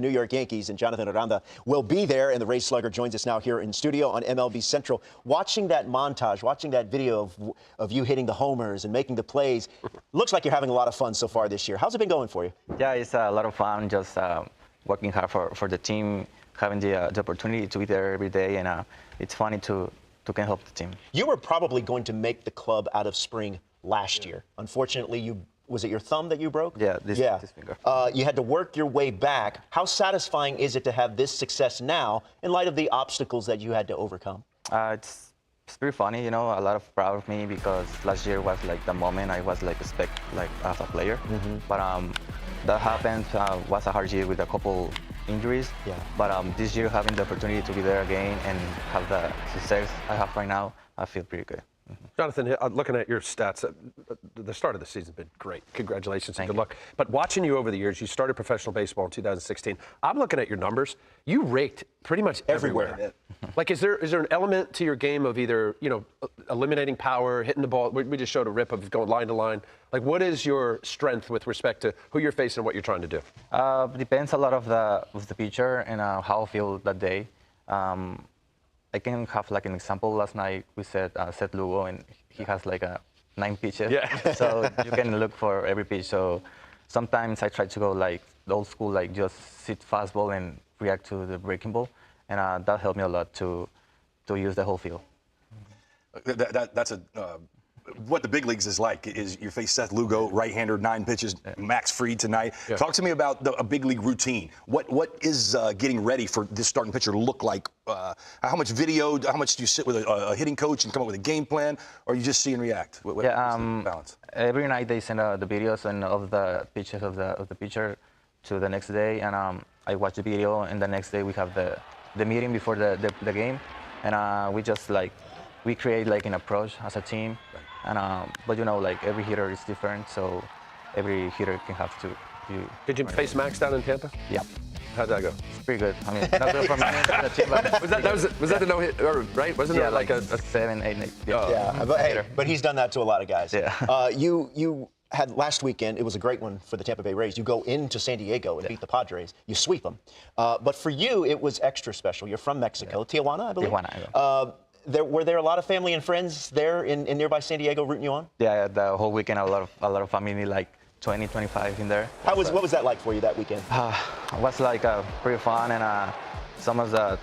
New York Yankees, and Jonathan Aranda will be there, and the Rays slugger joins us now here in studio on MLB Central. Watching that montage, watching that video of you hitting the homers and making the plays, looks like you're having a lot of fun so far this year. How's it been going for you? Yeah, it's a lot of fun, just working hard for the team, having the opportunity to be there every day, and it's funny to can help the team. You were probably going to make the club out of spring last year. Unfortunately, was it your thumb that you broke? Yeah, this finger. You had to work your way back. How satisfying is it to have this success now in light of the obstacles that you had to overcome? It's pretty funny, you know, a lot of proud of me because last year was like the moment I was like as a player. But that happened, was a hard year with a couple injuries. Yeah. But this year having the opportunity to be there again and have the success I have right now, I feel pretty good. Jonathan, looking at your stats, the start of the season has been great. Congratulations and good luck. But watching you over the years, you started professional baseball in 2016. I'm looking at your numbers. You raked pretty much everywhere. Like, is there an element to your game of either, you know, eliminating power, hitting the ball? We just showed a rip of going line to line. Like, what is your strength with respect to who you're facing and what you're trying to do? Depends a lot of the pitcher and how I feel that day. I can have like an example. Last night we said Seth Lugo, and he has like 9 pitches. Yeah. So you can look for every pitch. So sometimes I try to go like the old school, like just sit fastball and react to the breaking ball, and that helped me a lot to use the whole field. That's what the big leagues is like. Is you face Seth Lugo, right-hander, 9 pitches, Max Fried tonight. Yeah. Talk to me about a big league routine. What is getting ready for this starting pitcher look like? How much video? How much do you sit with a hitting coach and come up with a game plan, or you just see and react? What's the balance? Every night they send the videos and of the pitches of the pitcher to the next day, and I watch the video, and the next day we have the meeting before the game, and we just like we create like an approach as a team. Right. And but you know, like every hitter is different, so every hitter can have to. Did you face Max down in Tampa? Yeah. How'd that go? It's pretty good. I mean, not good for me, the team, but was that the no hit, right? Wasn't it like a 7, 8, 8? Yeah, but he's done that to a lot of guys. Yeah. You had last weekend. It was a great one for the Tampa Bay Rays. You go into San Diego and beat the Padres. You sweep them. But for you, it was extra special. You're from Mexico, Tijuana, I believe. Tijuana. Yeah. Were there a lot of family and friends there in nearby San Diego rooting you on? Yeah, the whole weekend, a lot of family, like 20, 25 in there. What was that like for you that weekend? It was like pretty fun, and some of the,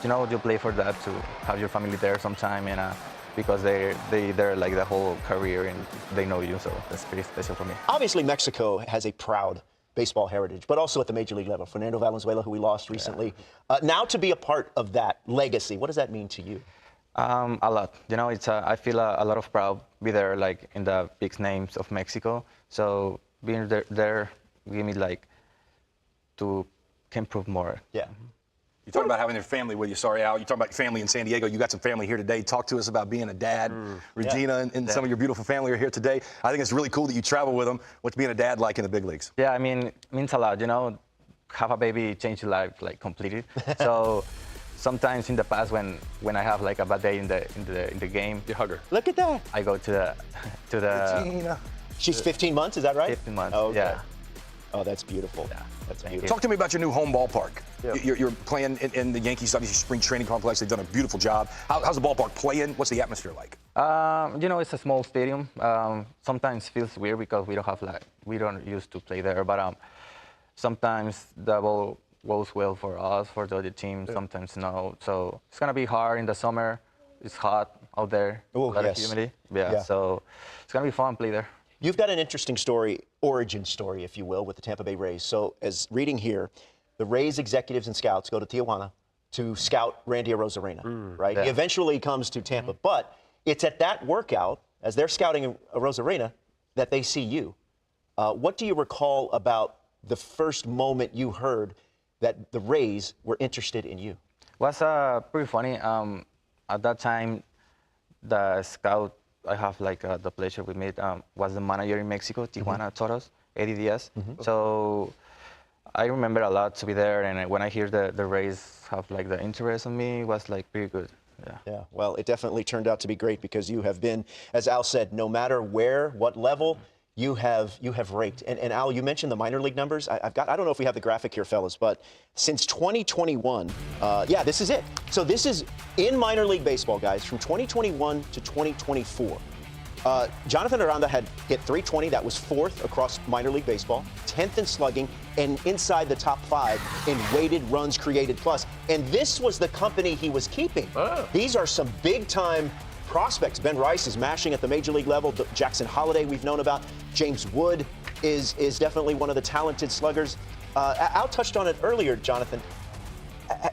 you know, you play for that to have your family there sometime, and because they're like the whole career and they know you, so that's pretty special for me. Obviously, Mexico has a proud baseball heritage, but also at the major league level. Fernando Valenzuela, who we lost recently. Yeah. Now to be a part of that legacy, what does that mean to you? A lot. You know, it's I feel a lot of proud be there, like in the big names of Mexico. So being there give me like to can prove more. Yeah. You talk about having your family with you. Sorry, Al. You talk about your family in San Diego. You got some family here today. Talk to us about being a dad. Regina and some of your beautiful family are here today. I think it's really cool that you travel with them. What's being a dad like in the big leagues? Yeah, I mean, it means a lot. You know, have a baby change your life like completely. So. Sometimes in the past, when I have like a bad day in the game, you hug her. Look at that. I go to the. Regina. She's 15 months. Is that right? 15 months. Oh, okay. Yeah. Oh, that's beautiful. Yeah. That's beautiful. Talk to me about your new home ballpark. Yeah. You're playing in the Yankees, obviously, spring training complex. They've done a beautiful job. How's the ballpark playing? What's the atmosphere like? You know, it's a small stadium. Sometimes feels weird because we don't used to play there, but sometimes the ball goes well for us, for the other team, sometimes no. So it's going to be hard in the summer. It's hot out there, a lot of humidity. Yeah, so it's going to be fun to play there. You've got an interesting story, origin story, if you will, with the Tampa Bay Rays. So as reading here, the Rays executives and scouts go to Tijuana to scout Randy Arozarena, right? Yeah. He eventually comes to Tampa, but it's at that workout, as they're scouting Arozarena, that they see you. What do you recall about the first moment you heard that the Rays were interested in you? It was pretty funny. At that time, the scout I have like the pleasure we met was the manager in Mexico, Tijuana Toros, Eddie Diaz. So I remember a lot to be there, and when I hear the Rays have like the interest in me, it was like pretty good. Yeah. Well, it definitely turned out to be great because you have been, as Al said, no matter where, what level, you have raked. And Al, you mentioned the minor league numbers. I don't know if we have the graphic here, fellas, but since 2021, yeah, this is it. So this is in minor league baseball, guys, from 2021 to 2024. Jonathan Aranda had hit 320. That was 4th across minor league baseball, 10th in slugging, and inside the top 5 in weighted runs created plus. And this was the company he was keeping. These are some big-time prospects. Ben Rice is mashing at the major league level. Jackson Holliday we've known about. James Wood is definitely one of the talented sluggers. Al touched on it earlier, Jonathan.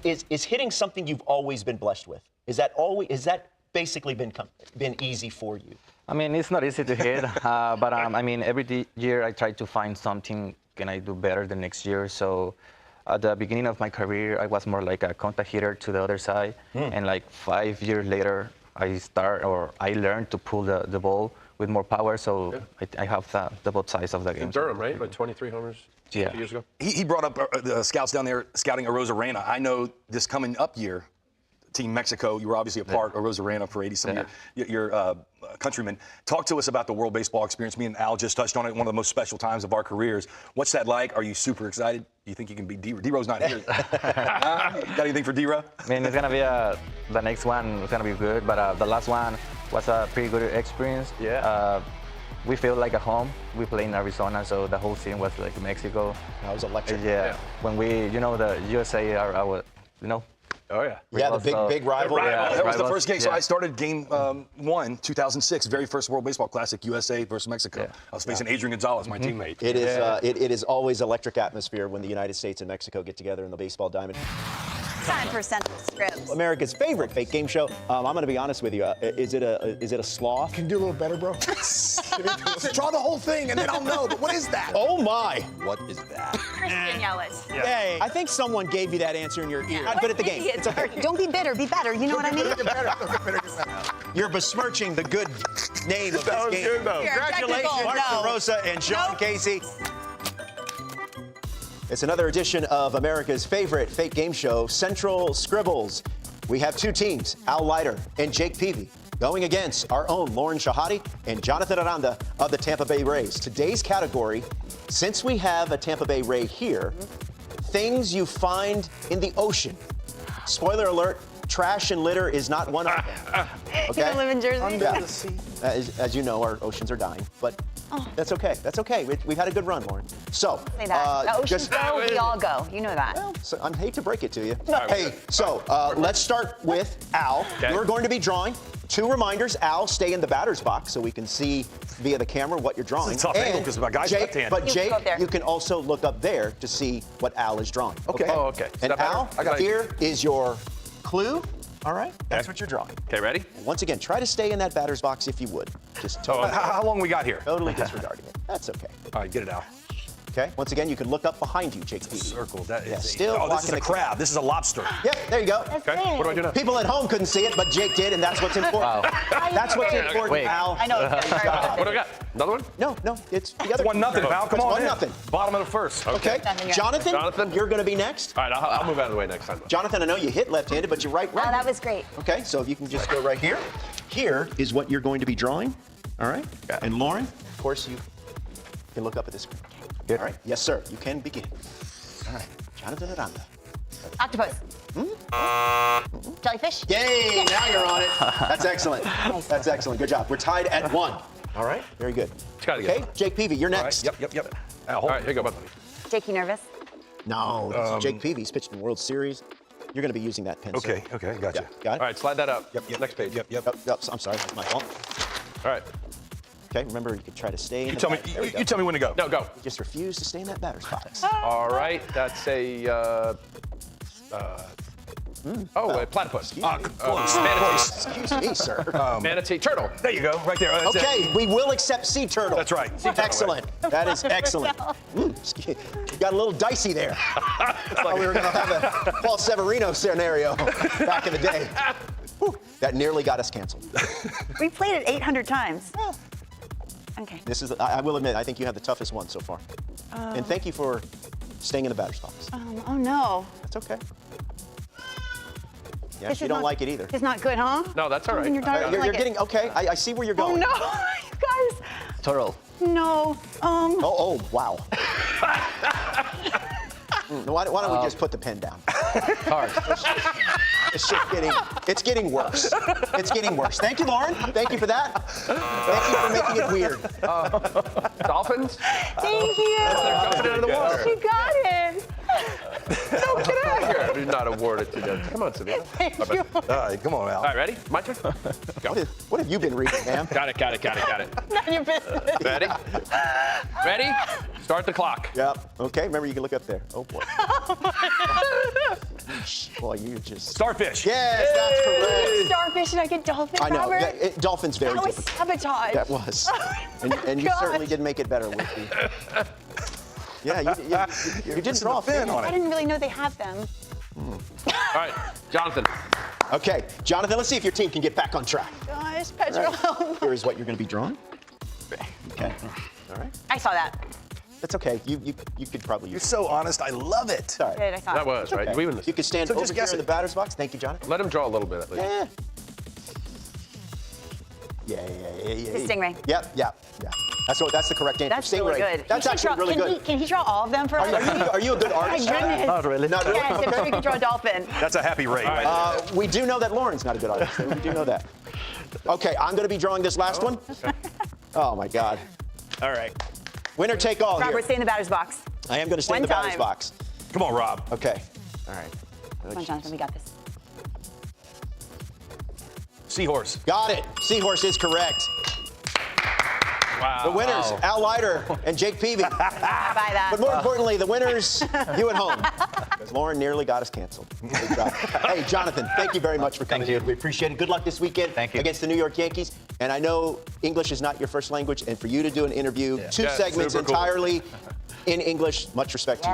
Is hitting something you've always been blessed with? Is that basically been easy for you? I mean, it's not easy to hit, but I mean, every year I try to find something can I do better the next year. So at the beginning of my career, I was more like a contact hitter to the other side. And like 5 years later, I learned to pull the ball with more power. So I have the both sides of the game. In Durham, right? Like 23 homers 2 years ago? He brought up the scouts down there scouting Aranda. I know this coming up year, Team Mexico, you were obviously a part of Aranda for 80 some of your countrymen. Talk to us about the World Baseball experience. Me and Al just touched on it, one of the most special times of our careers. What's that like? Are you super excited? Do you think you can beat D-Ro? D-Ro's not here. Got anything for D-Ro? I mean, it's going to be the next one is going to be good, but the last one was a pretty good experience. We feel like at home. We play in Arizona, so the whole scene was like Mexico. That was electric. When the USA are our, Oh, yeah. Yeah, the big rival. That was the first game. So I started game 1, 2006, very first World Baseball Classic, USA versus Mexico. I was facing Adrian Gonzalez, my teammate. It is. It is always electric atmosphere when the United States and Mexico get together in the baseball diamond. Time for Central Scribbles. America's favorite fake game show. I'm going to be honest with you. Is it a sloth? Can you do a little better, bro? Draw the whole thing, and then I'll know. But what is that? Oh my! What is that? Christian Yelich. Hey, I think someone gave you that answer in your ear. But at the game. It's okay. Don't be bitter. Be better. You know what I mean? You're besmirching the good name of this game. Congratulations, Mark DeRosa and Sean Casey. It's another edition of America's favorite fake game show, Central Scribbles. We have 2 teams, Al Leiter and Jake Peavy, going against our own Lauren Shahadi and Jonathan Aranda of the Tampa Bay Rays. Today's category, since we have a Tampa Bay Ray here, things you find in the ocean. Spoiler alert, trash and litter is not one of them. Okay? You live in Jersey? Yeah. As you know, our oceans are dying, but that's okay. That's okay. We've had a good run, Lauren. So, say that. The oceans go, we all go. You know that. Well, so I hate to break it to you. Hey, so let's start with Al. You're going to be drawing 2 reminders. Al, stay in the batter's box so we can see via the camera what you're drawing. This is a tough angle because my guy's Jake, left-handed. but Jake, you can also look up there to see what Al is drawing. Okay. Oh, okay. And Al, here is your clue. All right, that's what you're drawing. Okay, ready? Once again, try to stay in that batter's box if you would. Just How long we got here? totally disregarding it. That's okay. All right, get it out. Okay. Once again, you can look up behind you, Jake Peavy. Circle. That is still this is blocking a the crab. This is a lobster. Yeah, there you go. Okay, what do I do now? People at home couldn't see it, but Jake did, and that's what's important. That's what's important, Wait. Al. I know. It's very hard. What do I got? Another one? No, it's the other. 1-0, Val. Come It's on. 1-0. Bottom of the first. Okay. Jonathan, Jonathan, you're going to be next. All right, I'll move out of the way next time. Jonathan, I know you hit left-handed, but you're right. Oh, that was great. Okay, so if you can just go right here. Here is what you're going to be drawing. All right. And Lauren, of course, you can look up at this screen. All right. Yes, sir. You can begin. All right. Jonathan Aranda. Octopus. Jellyfish. Yay! Now you're on it. That's excellent. That's excellent. Good job. We're tied at 1. All right. Very good. Okay, Jake Peavy, you're next. Yep. All right, here you go, bud. Jake, you nervous? No, this is Jake Peavy. He's pitched in the World Series. You're going to be using that pencil. Okay, gotcha. Got it? All right, slide that up. Yep. Next page. Yep. I'm sorry. That's my fault. All right. Okay, remember, you can try to stay in You tell me when to go. No, go. Just refuse to stay in that batter's box. All right, that's a platypus. Manatee. Excuse me, sir. Manatee. Turtle. There you go, right there. That's it. Okay, we will accept sea turtle. That's right. Sea turtle, Excellent. That is excellent. Got a little dicey there. Thought we were going to have a Paul Severino scenario back in the day. Whew, that nearly got us canceled. We played it 800 times. Okay. This is, I will admit, I think you have the toughest one so far. And thank you for staying in the batter's box. Oh, no. That's okay. Yeah, This you is don't not- like it either. It's not good, huh? No, that's all right. You're, You're getting, okay, I see where you're Oh, going. no. You guys. Turtle. No. Oh, wow. Why don't we just put the pen down? Hard. It's getting worse. It's getting worse. Thank you, Lauren. Thank you for that. Thank you for making it weird. Dolphins? Thank you. They're jumping out of the water. You got it. No, get out of here. Do not award it to them. Come on, Savannah. Thank you. All right, come on, Al. All right, ready? My turn? Go. What have you been reading, ma'am? Got it. None of your business. Ready? Ready? Start the clock. Yep. Okay, remember you can look up there. Oh, boy. Boy, you just... Starfish. Yes, that's correct. Starfish, and I get dolphin, I know. Robert? Dolphin's very That was difficult. sabotage. That was. And you God. certainly did make it better with the... Yeah, you didn't draw a fin on I it. didn't really know they have them. All right, Jonathan. Okay, Jonathan, let's see if your team can get back on track. Gosh, Pedro. Here is what you're going to be drawing. Okay. All right. I saw that. That's okay. You could probably You're use it. so honest. I love it. All right. Did I saw That it. was, right? Okay. We win this. You could stand So over just here guess in the it. batter's box. Thank you, Jonathan. Let him draw a little bit at least. Yeah. Yeah. The stingray. Yep. That's the correct answer. That's Stingray. really good. That's He actually can draw- really good. Can he draw all of them for us? Are you a good Oh my artist? goodness. Not really. Not really? Yes, I'm sure we could draw a dolphin. That's a happy rate. We do know that Lauren's not a good artist. We do know that. Okay, I'm going to be drawing this last one. Oh, my God. All right. Winner take all Robert, here. stay in the batter's box. I am going to stay in One the batter's time. box. Come on, Rob. Okay. All right. Come on, Jonathan, we got this. Seahorse. Got it. Seahorse is correct. Wow. The winners, Al Leiter and Jake Peavy. I buy that. But more importantly, the winners, you at home. Because Lauren nearly got us canceled. Good job. Hey, Jonathan, thank you very much for coming. Thank you. We appreciate it. Good luck this weekend Thank you. against the New York Yankees. And I know English is not your first language, and for you to do an interview, two Yeah, segments super cool. entirely in English, much respect to you.